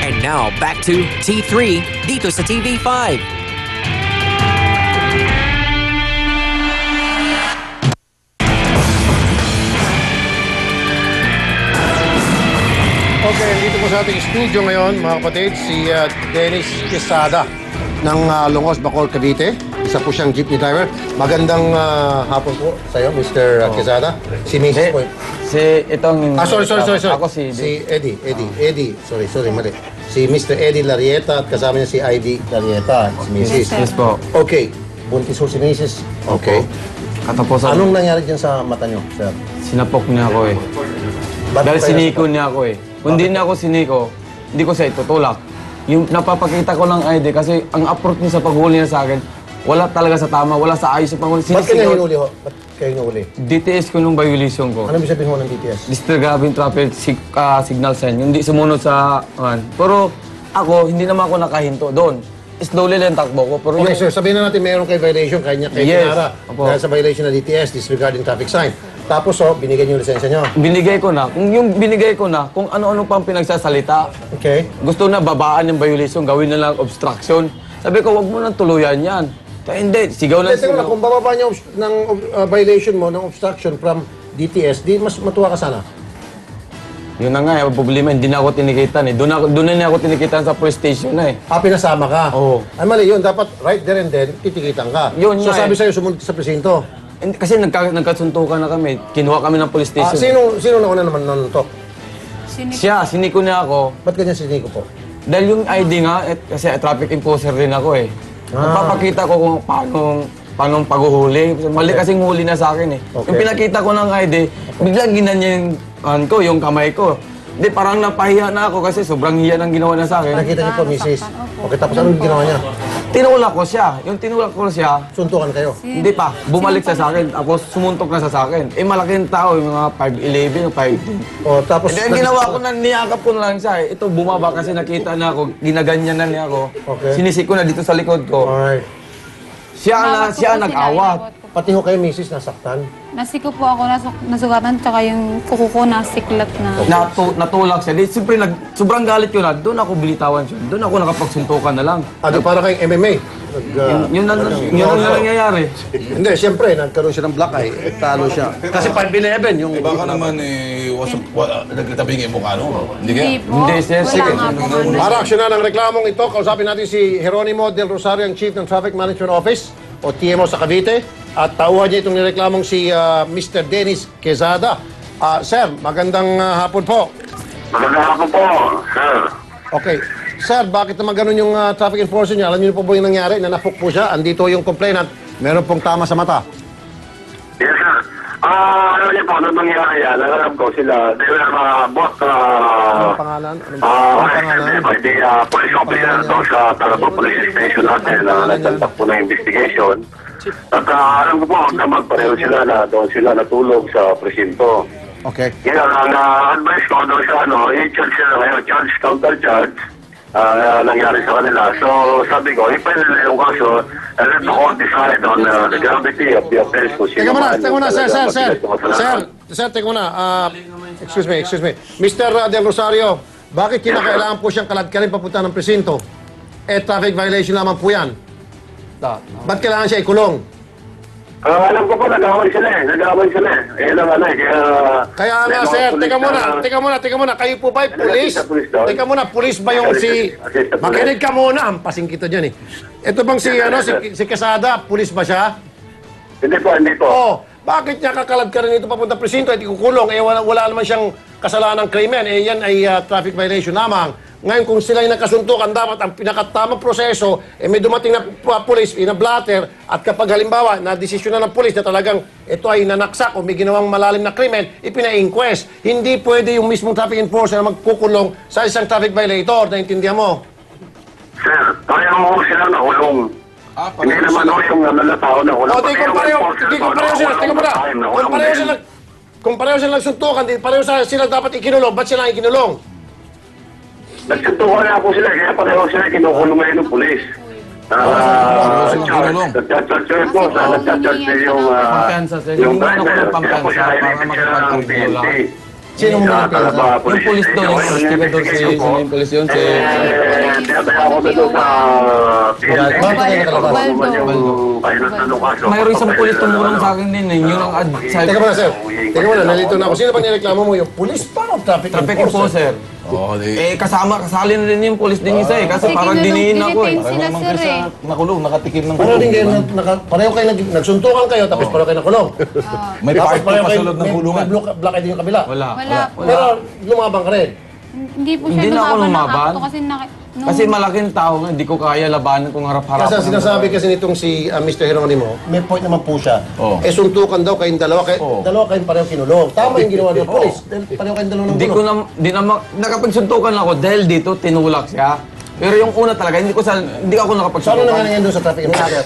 And now, back to T3 dito sa TV5. Okay, dito po sa ating studio ngayon, mga kapatid, si Dennis Quesada ng Longos, Bacoor, Cavite. Isa po siyang jeepney driver. Magandang hapon po sa iyo, Mr. Quesada. Si Mrs. po. Itong... sorry. Ako si Eddie. Sorry, mali. Si Mr. Eddie Larieta at kasama niya si Ivy Larieta, si Mrs. Yes po. Okay, buntis po si Mrs. Okay. Katapusan. Anong nangyari dyan sa mata niyo, sir? Sinapok niya ako eh. Dahil siniko niya ako eh. Kung di na ako siniko, hindi ko siya itutulak. Yung napapakita ko ng ID kasi ang approach niya sa paghuli niya sa akin, wala talaga sa tama, wala sa ayos sa paghuli. Ba't kayo hinuli ho? Ba't kayo hinuli? DTS ko nung violation ko. Ano sabihin mo ng DTS? Disturbing traffic signal sign. Hindi sumunod sa... pero ako, hindi naman ako nakahinto doon. Slowly lang takbo ko. Pero Okay, sir, sabihin na natin mayroon kay violation, kaya Kinara. Opo. Dahil sa violation ng DTS, disregarding traffic sign. Tapos, binigay niyo yung lisensya niyo. Binigay ko na. Kung yung binigay ko na, kung ano-ano pang pinagsasalita, Okay. gusto na babaan yung violation, gawin na lang obstruction. Sabi ko, wag mo nang tuluyan yan. Kaya hindi, sigaw lang Teka na, kung bababa niyo ng violation mo, ng obstruction from DTS, di mas matuwa ka sana. Yun na nga, yung problema, hindi na ako tinikitan eh. Doon na ako tinikitan sa police station na eh. Pinasama ka? Oo. Ay, mali yun. Dapat right there and then, titikitan ka. Yun so, nga sabi eh. sa'yo, sumunod ka sa presinto. Kasi nagkasuntukan na kami. Kinuha kami ng police station. Sino nauna naman nanuntok? Siya, siniko niya ako. Ba't ganyan siniko po? Dahil yung ID nga, kasi traffic enforcer rin ako eh. Magpapakita ko kung paano paghuhuli. Mali kasing huli na sa akin eh. Okay. Yung pinakita ko ng ID, biglang ginanyan yung kamay ko. Hindi, parang napahiya na ako kasi sobrang hiya ng ginawa niya sa akin. Nakita niyo po, Mrs. Okay, tapos anong ginawa niya? Tinulak ko siya. Yung tinulak ko siya, Suntukan kayo? hindi pa. Bumalik siya sa akin. Tapos sumuntok na siya sa akin. malaking tao, yung mga 5'11 o 5'10. O, tapos... Hindi, ang ginawa ko na, niyakap ko na lang siya eh. Ito, bumaba kasi nakita na ako, ginaganyan na niya ako. Okay. Sinisik ko na dito sa likod ko. Alright. Siya nag-awat. Pati ho kayo, Mrs. nasaktan? Nasiko po ako, nasugatan, tsaka yung kuko ko nasiklat na. Natulak siya. Di, siyempre, sobrang galit ko na. Doon ako bilitawan siya. Doon ako nakapagsuntukan na lang. Di para kayong MMA? Yun ang nangyayari. Hindi, siyempre, nagkaroon siya ng black eye. Talo siya. Kasi 5'11 yung... Baka naman nagtatabing yung mukha no? Hindi kaya? Hindi po. Hindi, sir. Wala Sige. nga po. Para aksyonan ang reklamong ito, kausapin natin si Jeronimo Del Rosario, ang Chief ng Traffic Management Office o TMO sa Cavite. At tauhan niya itong nireklamong si Mr. Dennis Quesada. Sir, magandang hapon po. Magandang hapon po, sir. Okay. Sir, bakit naman ganun yung traffic enforcer niya? Alam niyo po ba yung nangyari? Nanapok po siya. Andito yung complainant. Meron pong tama sa mata. Yes, sir. Alam niyo po, nung nangyari yan, alam ko sila, they were both, Anong pangalan? Anong pangalan? police officer doon sa Talabo Police Station natin na nagtantak po ng investigation. At alam ko po, magpareho sila na doon sila natulog sa presinto. Okay. Kaya ang advice ko doon sa i-charge sila ngayon, charge, counter-charge, nangyari sa kanila. So, sabi ko, i-file nila yung kaso, and let the court decide on the gravity of the offense. Teka muna, sir. Sir, teka muna. Excuse me. Mr. Del Rosario, bakit kinakailangan po siyang kaladkarin papunta ng presinto? Traffic violation lamang po yan. Ba't kailangan siya ikulong? Alam ko po, nag-away sila eh. Kaya nga, sir, teka muna. Kayo po ba'y pulis? Teka muna, pulis ba yung si... Makinig ka muna, hampasin kita dyan eh. Ito bang si Quesada, pulis ba siya? Hindi po. Oo. Bakit niya kakalad ka rin ito papunta presinto at ikukulong? Wala naman siyang kasalanan ng krimen. Yan ay traffic violation lamang. Ngayon, kung sila yung nakasuntukan, dapat ang pinakatamang proseso, may dumating na pulis, ina-blatter, at kapag halimbawa, na-desisyon na ng pulis na talagang ito ay nanaksak o may ginawang malalim na krimen, ipina-inquest. Hindi pwede yung mismong traffic enforcer na magkukulong sa isang traffic violator. Naintindihan mo? Sir, kaya mo sila na hulong. Hindi naman ako yung nalatao na hulong. Kung pareho sila nagsuntukan, pareho sila dapat ikinulong. Ba't sila ikinulong? Nagsuntukan na po sila, kaya pareho sila kinukulong ngayon ng pulis. Nag-charge po, nag-charge yung Pampiyansa, sir. Hindi naman ako ng pampiyansa para makipagpagdula. Sino mo Sa pera? Talaba Yung pulis doon, yung investigador si yung pulis yun, si... tinataya ako na doon sa PNP. Bakit kayo nakalabas? Ano naman yung pilot na location? Mayroon isang pulis tumulong sa akin din eh. Yun ang Teka muna, sir. Teka muna, nalito na ako. Sino ba nireklamo mo? Yung pulis pa o traffic Traffic enforcer? enforcer. Oo, di. Kasali na rin yung pulis din isa eh. Kasi parang diniin ako eh. Sila, Naman sir, kayo eh. sa nakulong, nakatikim ng Pareho din kayo, kulong. pareho kayo nagsuntukan kayo, tapos pareho kayo nakulong. May Tapos part 2 pareho pa kayo- sa loob ng may- kulungan. May black ID yung kabila. Wala. Wala. Pero lumabang ka rin. Hindi po Hindi siya na ako lumaban ng lumaban. akto kasi Kasi malaking tao nga, hindi ko kaya labanan kung harap-harapan. Kasi ang sinasabi kasi nitong si Mr. Geronimo, may point naman po siya. Oo. Eh suntukan daw kayong dalawa, dalawa kayong pareho kinulong. Tama yung ginawa ng polis. Dahil pareho kayong dalawa ng Hindi ko kulong. nakapagsuntukan ako dahil dito tinulak siya. Pero yung una talaga, hindi ako Saan nakapagsuntukan. na nga ngayon doon sa traffic enforcer?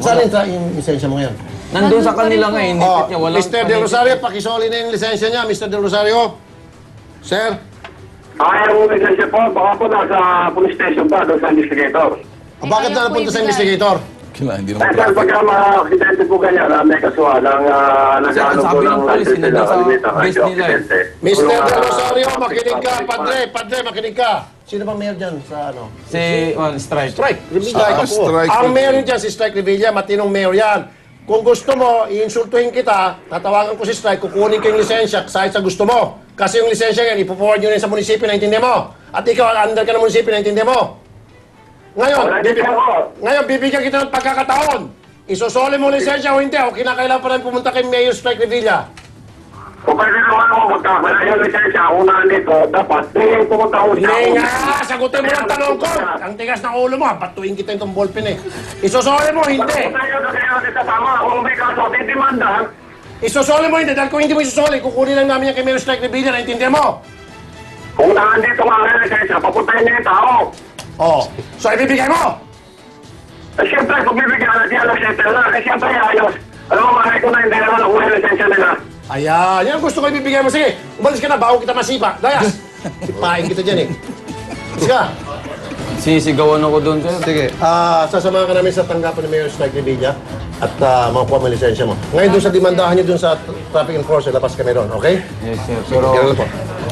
Saan yung lisensya mo ngayon? Nandun sa kanila nga, inipit niya. Walang Mr. Del Rosario, pakisoli na yung lisensya niya. Mr. Del Rosario. Sir? Yung lisensya po, baka po nasa police station pa, doon sa investigator. Bakit na napunta sa investigator? Kailangan, hindi naman Sir, traffic. pagka mga-aksidente po ganyan, may kasuhan ng nag-ano po sabi ng ng police, license nandun nila, sa limita base kayo nila eh. aksidente. Mr. Kung, Del Rosario, traffic makinig ka. traffic Padre, makinig ka. Sino bang mayor dyan sa ano? Si Strike. Strike. Revilla. Ah, Strike Ang Revilla. mayor dyan si Strike Revilla, matinong mayor yan. Kung gusto mo, iinsultuhin kita, tatawagan ko si Strike, kukunin ko yung lisensya kahit sa gusto mo. Kasi yung lisensya yan, ipo-forward nyo rin sa munisipyo, naintindihan mo. At ikaw, under ka ng munisipyo, naintindihan mo. Ngayon, bibigyan kita ng pagkakataon. Isusoli mo lisensya o hindi, o kinakailangan pa rin pumunta kay Mayor Strike Revilla. Kung pwede naman ako magkakala yung lisensya, unahan dito, dapat, pumunta ako siya. Hindi nga, sagutin mo ang tanong ko. Ang tigas ng ulo mo, patuin kita itong ballpen eh. Isusoli mo, hindi. Tayo na kaya natin sa tama, kung may kaso, titimanda. Isusoli mo, hindi. Dahil kung hindi mo isusoli, kukunin lang namin yan kay Mayor Strike Revilla, naintindihan mo? Kung nandito nga ang lisensya, papuntahin niya yung tao. Oh. So, ibibigay mo? Eh, siyempre, kung bibigyan natin ang settle na, eh, siyempre, ayos. Alam mo, mahal ko na hindi naman nakuha yung lisensya nila. Ayan, yan gusto ko ibibigay mo. Sige, umalis ka na, bago kita masipa. Dayas, sipahin kita dyan eh. Sige ka. Sisigawan ako doon, sir. Sige, sasamahan ka namin sa tanggapan ni Mayor Strike Revilla at makukuha mo yung lisensya mo. Ngayon doon sa demandahan niyo doon sa traffic enforcer, labas kami ron, okay? Yes, sir. Pero... Pero... Sige na po.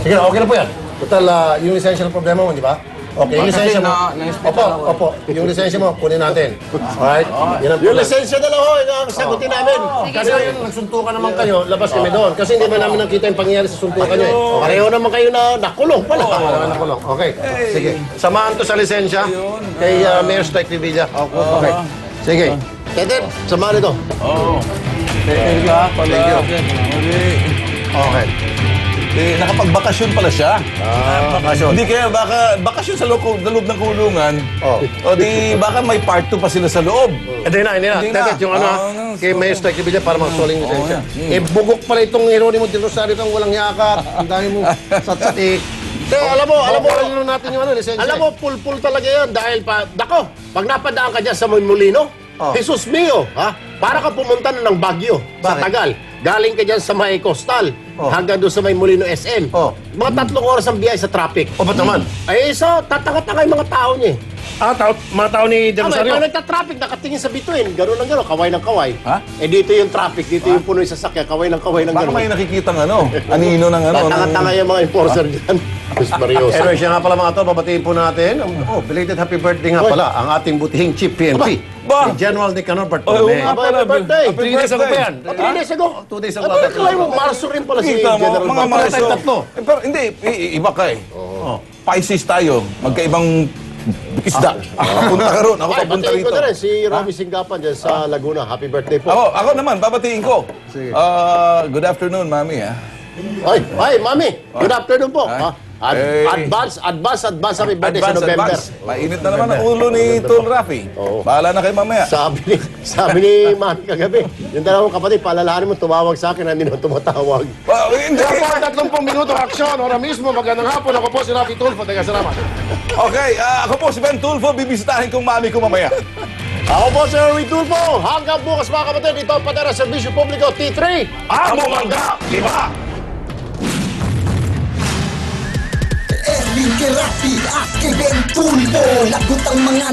Sige na, okay na po yan. Total, yung lisensya ng problema mo, di ba? Okay, yung Kasi lisensya mo. na-hospital ako. Opo. Yung lisensya mo, kunin natin. Alright? Yan ang yung lisensya na lang ho, yung sagutin namin. Kasi yung nagsuntukan naman kayo, labas kami doon. Kasi hindi ba namin nakita yung pangyayari sa suntukan nyo eh. Pareho naman kayo na nakulong pala. Nakulong. Okay. Sige. Samahan to sa lisensya kay Mayor Strike Revilla. Okay. Sige. Tete, samahan ito. Oo. Thank you pala. Okay. Eh, nakapagbakasyon pala siya. Bakasyon. Hindi kaya baka bakasyon sa loob ng kulungan. Oh. O di baka may part 2 pa sila sa loob. Hindi na. Hindi na. Tete, yung ano, Oo, kay Mayor Strike Revilla para magsuling lisensya. yan. Eh, bugok pala itong Geronimo Del Rosario kang walang yakap. Ang dami mo satsat-ik. Alam mo, natin yung ano, lisensya. Alam mo, pulpul talaga yan dahil dako, pag napadaan ka dyan sa Molino, Jesus mio, ha? Para ka pumunta na ng Baguio, sa Bakit? Tagal. Galing ka dyan sa may Coastal, hanggang doon sa may Molino SM. Mga 3 oras ang biyahe sa traffic. O, ba't naman? Ay, so, tataka-taka yung mga tao niya. Mga tao ni Del Rosario. Pag nagta-traffic, nakatingin sa bituin, gano'n lang gano'n, kaway ng kaway. Ha? Eh, dito yung traffic, dito yung puno yung sasakyan, kaway ng Baka may gano'n. nakikitang ano, anino ng ano. Tataka-taka yung mga enforcer dyan. Diyos Mariosa. Anyway, siya nga pala mga to, babatiin po natin. Belated happy birthday nga pala ang ating butihing chief PNP. Ba? Si General Nicanor Oh, Bartolome. nga pala. Happy birthday. 3 days ago pa yan. 3 days ago. 2 days ago. Ay, kalahin mo, Marso rin pala si Kita mo, General mga Bartolome. Marso. tatlo. Eh, pero hindi, iba ka eh. Pisces tayo, magkaibang isda. Papunta ka ron, ako Ay, papunta batiin ko rito. na rin si Romy Singgapan dyan sa Laguna. Happy birthday po. Ako naman, babatiin ko. Good afternoon, mami. Ay, Mami. Good afternoon po. Ay. Ha? Hey. Advance happy birthday sa November. Mainit na naman ang ulo ni Tol Rafi. Bahala na kayo mamaya. Sabi ni Mami kagabi, yung dalawang kapatid, paalalahanin mo, tumawag sa akin, hindi na tumatawag. Hindi. Kaya po, 30 minuto aksyon. Ora mismo, magandang hapon. Ako po si Rafi Tulfo. Teka, salamat. Okay, ako po si Ben Tulfo. Bibisitahin kong mami ko mamaya. Ako po si Erwin Tulfo. Hanggang bukas mga kapatid, ito ang Patera Servisyo Publiko T3. Amo mangga, iba! Erwin kay Rafi at kay Ben Tulfo, lagot ang mga